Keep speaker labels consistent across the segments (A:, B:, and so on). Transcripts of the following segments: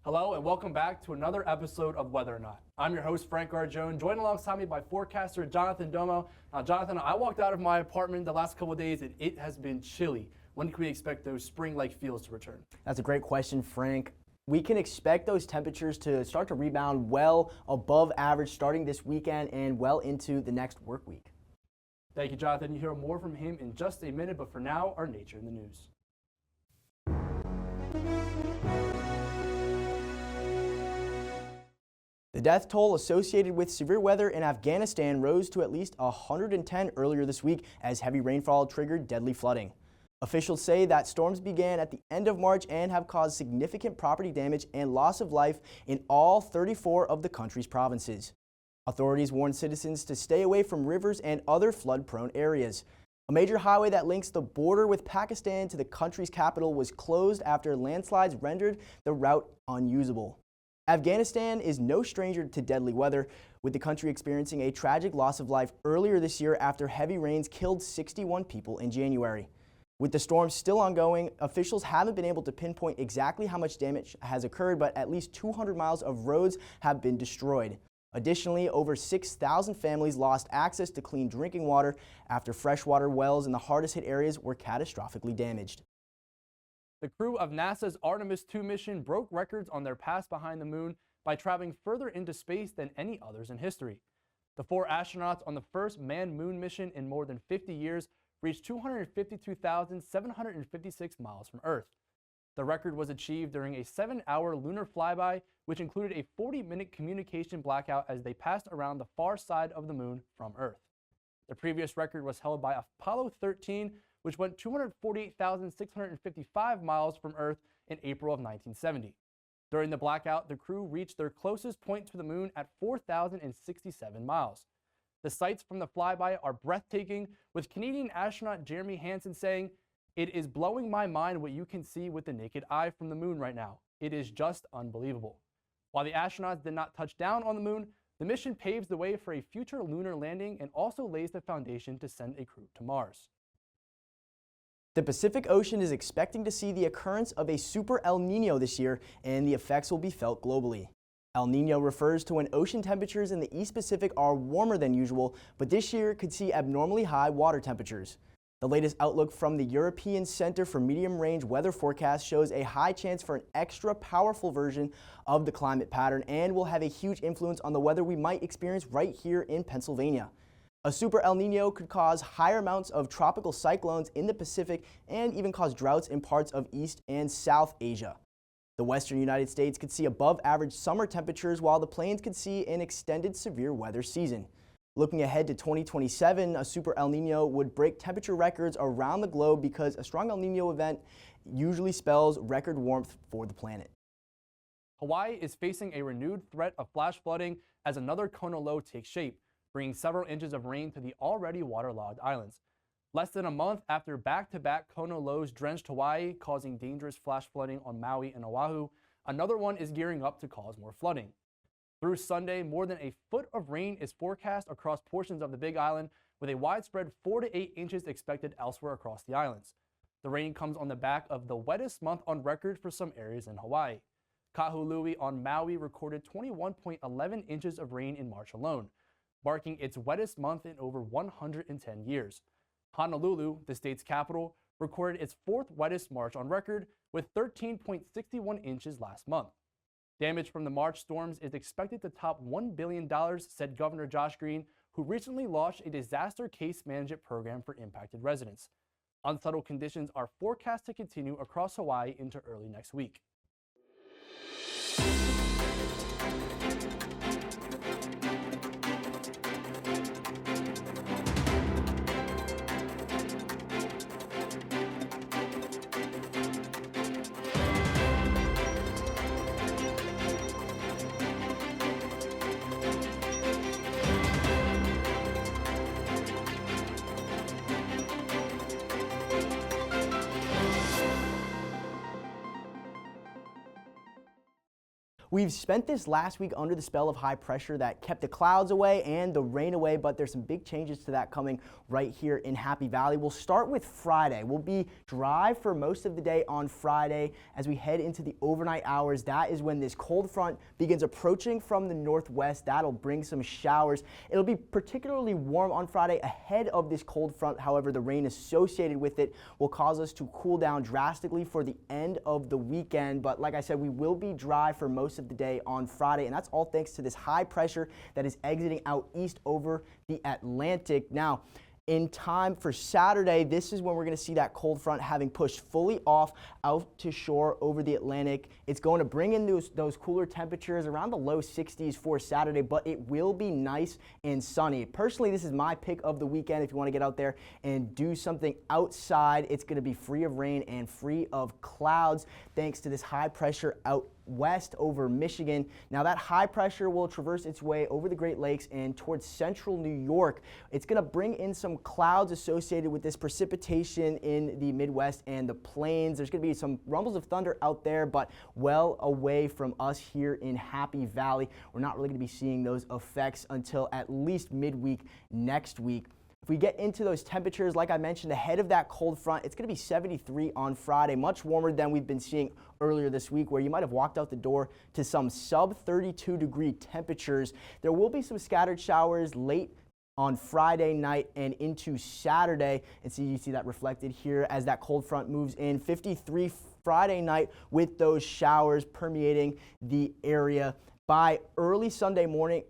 A: Hello and welcome back to another episode of Weather or Not. I'm your host, Frank Gargione, joined alongside me by forecaster Jonathan Domow. Now, Jonathan, I walked out of my apartment the last couple of days and it has been chilly. When can we expect those spring-like feels to return?
B: That's a great question, Frank. We can expect those temperatures to start to rebound well above average starting this weekend and well into the next work week.
A: Thank you, Jonathan. You hear more from him in just a minute, but for now, our Nature in the News.
B: The death toll associated with severe weather in Afghanistan rose to at least 110 earlier this week as heavy rainfall triggered deadly flooding. Officials say that storms began at the end of March and have caused significant property damage and loss of life in all 34 of the country's provinces. Authorities warn citizens to stay away from rivers and other flood-prone areas. A major highway that links the border with Pakistan to the country's capital was closed after landslides rendered the route unusable. Afghanistan is no stranger to deadly weather, with the country experiencing a tragic loss of life earlier this year after heavy rains killed 61 people in January. With the storm still ongoing, officials haven't been able to pinpoint exactly how much damage has occurred, but at least 200 miles of roads have been destroyed. Additionally, over 6,000 families lost access to clean drinking water after freshwater wells in the hardest hit areas were catastrophically damaged.
A: The crew of NASA's Artemis II mission broke records on their pass behind the moon by traveling further into space than any others in history. The 4 astronauts on the first manned moon mission in more than 50 years reached 252,756 miles from Earth. The record was achieved during a 7-hour lunar flyby, which included a 40-minute communication blackout as they passed around the far side of the moon from Earth. The previous record was held by Apollo 13, which went 248,655 miles from Earth in April of 1970. During the blackout, the crew reached their closest point to the moon at 4,067 miles. The sights from the flyby are breathtaking, with Canadian astronaut Jeremy Hansen saying, "It is blowing my mind what you can see with the naked eye from the moon right now. It is just unbelievable." While the astronauts did not touch down on the moon, the mission paves the way for a future lunar landing and also lays the foundation to send a crew to Mars.
B: The Pacific Ocean is expecting to see the occurrence of a super El Nino this year, and the effects will be felt globally. El Nino refers to when ocean temperatures in the East Pacific are warmer than usual, but this year could see abnormally high water temperatures. The latest outlook from the European Center for Medium-Range Weather Forecast shows a high chance for an extra powerful version of the climate pattern and will have a huge influence on the weather we might experience right here in Pennsylvania. A super El Nino could cause higher amounts of tropical cyclones in the Pacific and even cause droughts in parts of East and South Asia. The western United States could see above average summer temperatures, while the plains could see an extended severe weather season. Looking ahead to 2027, a super El Nino would break temperature records around the globe because a strong El Nino event usually spells record warmth for the planet.
A: Hawaii is facing a renewed threat of flash flooding as another Kona low takes shape, bringing several inches of rain to the already waterlogged islands. Less than a month after back-to-back Kona lows drenched Hawaii, causing dangerous flash flooding on Maui and Oahu, another one is gearing up to cause more flooding. Through Sunday, more than a foot of rain is forecast across portions of the Big Island, with a widespread 4 to 8 inches expected elsewhere across the islands. The rain comes on the back of the wettest month on record for some areas in Hawaii. Kahului on Maui recorded 21.11 inches of rain in March alone, marking its wettest month in over 110 years. Honolulu, the state's capital, recorded its 4th wettest March on record with 13.61 inches last month. Damage from the March storms is expected to top $1 billion, said Governor Josh Green, who recently launched a disaster case management program for impacted residents. Unsettled conditions are forecast to continue across Hawaii into early next week.
B: We've spent this last week under the spell of high pressure that kept the clouds away and the rain away, but there's some big changes to that coming right here in Happy Valley. We'll start with Friday. We'll be dry for most of the day on Friday. As we head into the overnight hours, that is when this cold front begins approaching from the northwest. That'll bring some showers. It'll be particularly warm on Friday ahead of this cold front. However, the rain associated with it will cause us to cool down drastically for the end of the weekend. But like I said, we will be dry for most of the day on Friday, and that's all thanks to this high pressure that is exiting out east over the Atlantic. Now, in time for Saturday, this is when we're going to see that cold front having pushed fully off out to shore over the Atlantic. It's going to bring in those cooler temperatures around the low 60s for Saturday, but it will be nice and sunny. Personally, this is my pick of the weekend. If you want to get out there and do something outside, it's going to be free of rain and free of clouds thanks to this high pressure out west over Michigan. Now that high pressure will traverse its way over the Great Lakes and towards central New York. It's going to bring in some clouds associated with this precipitation in the Midwest and the plains. There's going to be some rumbles of thunder out there, but well away from us here in Happy Valley. We're not really going to be seeing those effects until at least midweek next week. If we get into those temperatures, like I mentioned, ahead of that cold front, it's going to be 73 on Friday, much warmer than we've been seeing earlier this week, where you might have walked out the door to some sub 32 degree temperatures. There will be some scattered showers late on Friday night and into Saturday, and so you see that reflected here as that cold front moves in. 53 Friday night with those showers permeating the area. By early Saturday morning,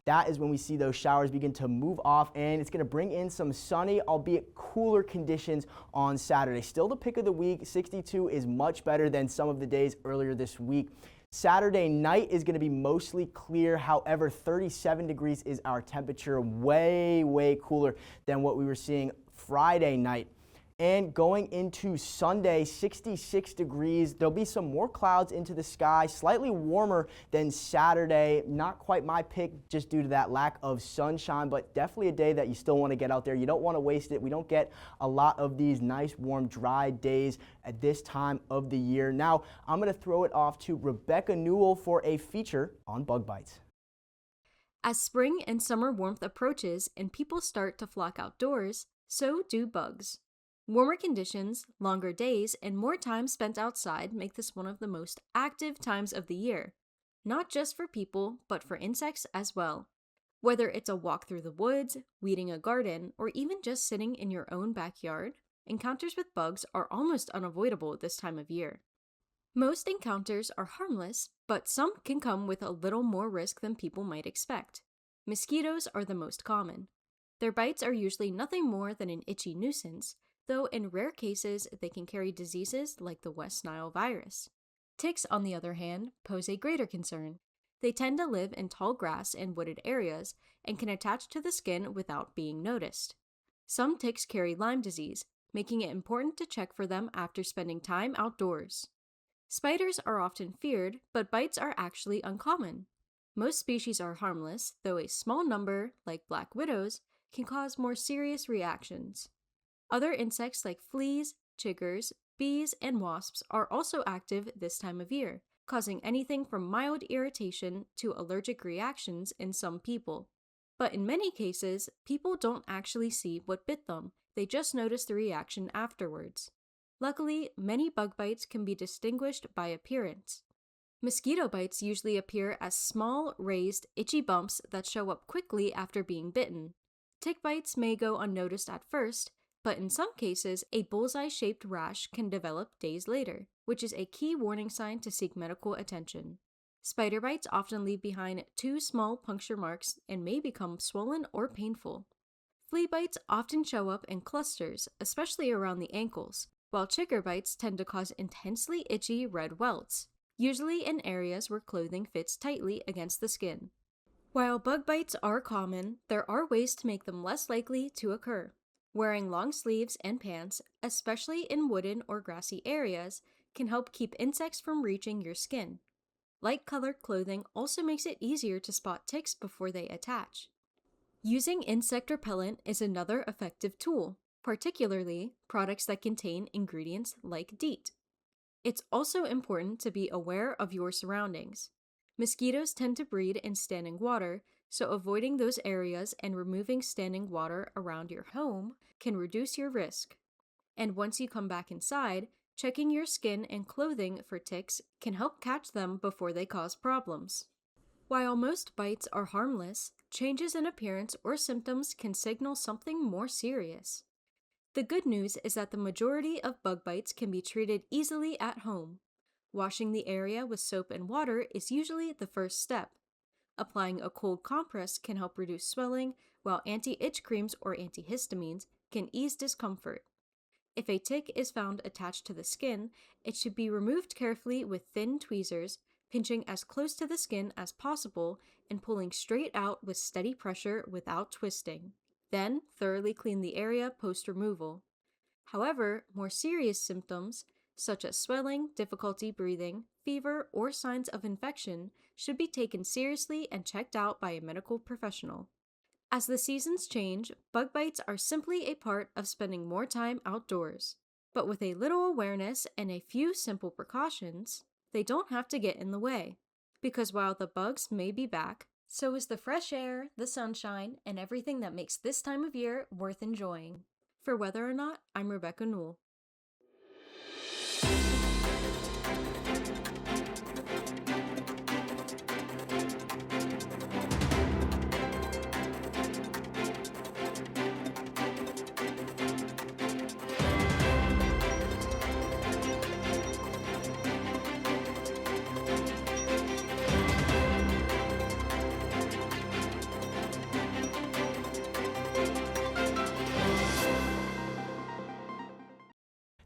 B: that is when we see those showers begin to move off, and it's going to bring in some sunny, albeit cooler conditions on Saturday. Still the pick of the week. 62 is much better than some of the days earlier this week. Saturday night is going to be mostly clear. However, 37 degrees is our temperature, way cooler than what we were seeing Friday night. And going into Sunday, 66 degrees. There'll be some more clouds into the sky, slightly warmer than Saturday. Not quite my pick just due to that lack of sunshine, but definitely a day that you still want to get out there. You don't want to waste it. We don't get a lot of these nice, warm, dry days at this time of the year. Now, I'm going to throw it off to Rebecca Newell for a feature on bug bites.
C: As spring and summer warmth approaches and people start to flock outdoors, so do bugs. Warmer conditions, longer days, and more time spent outside make this one of the most active times of the year, not just for people, but for insects as well. Whether it's a walk through the woods, weeding a garden, or even just sitting in your own backyard, encounters with bugs are almost unavoidable this time of year. Most encounters are harmless, but some can come with a little more risk than people might expect. Mosquitoes are the most common. Their bites are usually nothing more than an itchy nuisance, though in rare cases they can carry diseases like the West Nile virus. Ticks, on the other hand, pose a greater concern. They tend to live in tall grass and wooded areas and can attach to the skin without being noticed. Some ticks carry Lyme disease, making it important to check for them after spending time outdoors. Spiders are often feared, but bites are actually uncommon. Most species are harmless, though a small number, like black widows, can cause more serious reactions. Other insects like fleas, chiggers, bees, and wasps are also active this time of year, causing anything from mild irritation to allergic reactions in some people. But in many cases, people don't actually see what bit them, they just notice the reaction afterwards. Luckily, many bug bites can be distinguished by appearance. Mosquito bites usually appear as small, raised, itchy bumps that show up quickly after being bitten. Tick bites may go unnoticed at first, but in some cases, a bullseye-shaped rash can develop days later, which is a key warning sign to seek medical attention. Spider bites often leave behind 2 small puncture marks and may become swollen or painful. Flea bites often show up in clusters, especially around the ankles, while chigger bites tend to cause intensely itchy red welts, usually in areas where clothing fits tightly against the skin. While bug bites are common, there are ways to make them less likely to occur. Wearing long sleeves and pants, especially in wooded or grassy areas, can help keep insects from reaching your skin. Light-colored clothing also makes it easier to spot ticks before they attach. Using insect repellent is another effective tool, particularly products that contain ingredients like DEET. It's also important to be aware of your surroundings. Mosquitoes tend to breed in standing water, so avoiding those areas and removing standing water around your home can reduce your risk. And once you come back inside, checking your skin and clothing for ticks can help catch them before they cause problems. While most bites are harmless, changes in appearance or symptoms can signal something more serious. The good news is that the majority of bug bites can be treated easily at home. Washing the area with soap and water is usually the first step. Applying a cold compress can help reduce swelling, while anti-itch creams or antihistamines can ease discomfort. If a tick is found attached to the skin, it should be removed carefully with thin tweezers, pinching as close to the skin as possible and pulling straight out with steady pressure without twisting. Then, thoroughly clean the area post-removal. However, more serious symptoms, such as swelling, difficulty breathing, fever, or signs of infection, should be taken seriously and checked out by a medical professional. As the seasons change, bug bites are simply a part of spending more time outdoors. But with a little awareness and a few simple precautions, they don't have to get in the way. Because while the bugs may be back, so is the fresh air, the sunshine, and everything that makes this time of year worth enjoying. For Whether or Not, I'm Rebecca Newell.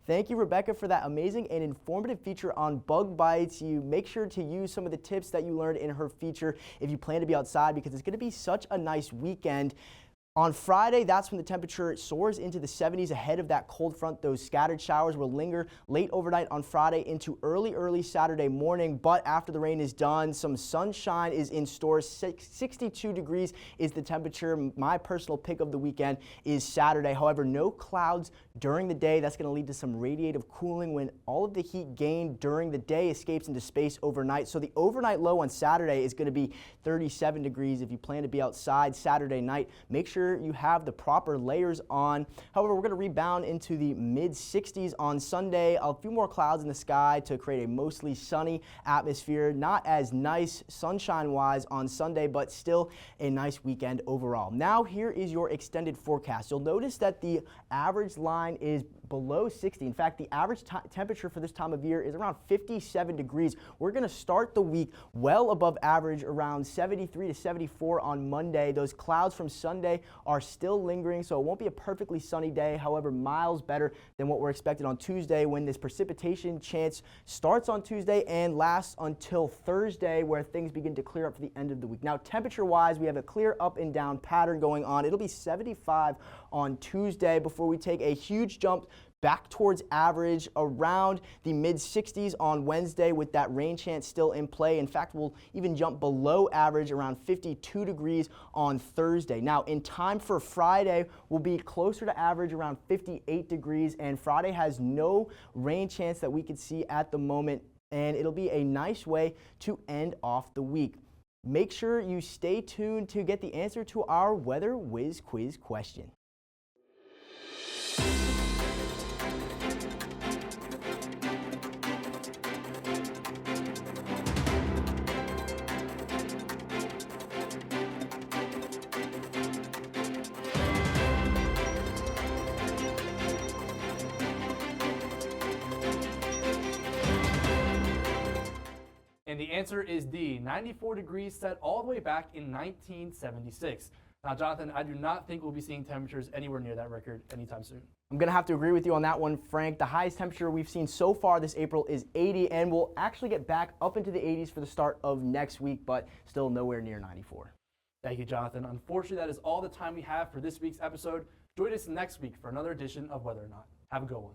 B: Thank you, Rebecca, for that amazing and informative feature on bug bites. You make sure to use some of the tips that you learned in her feature if you plan to be outside, because it's going to be such a nice weekend. On Friday, that's when the temperature soars into the 70s ahead of that cold front. Those scattered showers will linger late overnight on Friday into early Saturday morning. But after the rain is done, some sunshine is in store. 62 degrees is the temperature. My personal pick of the weekend is Saturday. However, no clouds during the day. That's going to lead to some radiative cooling when all of the heat gained during the day escapes into space overnight. So the overnight low on Saturday is going to be 37 degrees. If you plan to be outside Saturday night, make sure you have the proper layers on. However, we're going to rebound into the mid-60s on Sunday. A few more clouds in the sky to create a mostly sunny atmosphere. Not as nice sunshine-wise on Sunday, but still a nice weekend overall. Now, here is your extended forecast. You'll notice that the average line is below 60. In fact, the average temperature for this time of year is around 57 degrees. We're going to start the week well above average, around 73 to 74 on Monday. Those clouds from Sunday are still lingering, so it won't be a perfectly sunny day. However, miles better than what we're expected on Tuesday, when this precipitation chance starts on Tuesday and lasts until Thursday, where things begin to clear up for the end of the week. Now, temperature-wise, we have a clear up and down pattern going on. It'll be 75 on Tuesday before we take a huge jump back towards average around the mid-60s on Wednesday, with that rain chance still in play. In fact, we'll even jump below average around 52 degrees on Thursday. Now, in time for Friday, we'll be closer to average around 58 degrees, and Friday has no rain chance that we could see at the moment, and it'll be a nice way to end off the week. Make sure you stay tuned to get the answer to our Weather Whiz Quiz question.
A: And the answer is D, 94 degrees, set all the way back in 1976. Now, Jonathan, I do not think we'll be seeing temperatures anywhere near that record anytime soon.
B: I'm going to have to agree with you on that one, Frank. The highest temperature we've seen so far this April is 80, and we'll actually get back up into the 80s for the start of next week, but still nowhere near 94.
A: Thank you, Jonathan. Unfortunately, that is all the time we have for this week's episode. Join us next week for another edition of Whether or Not. Have a good one.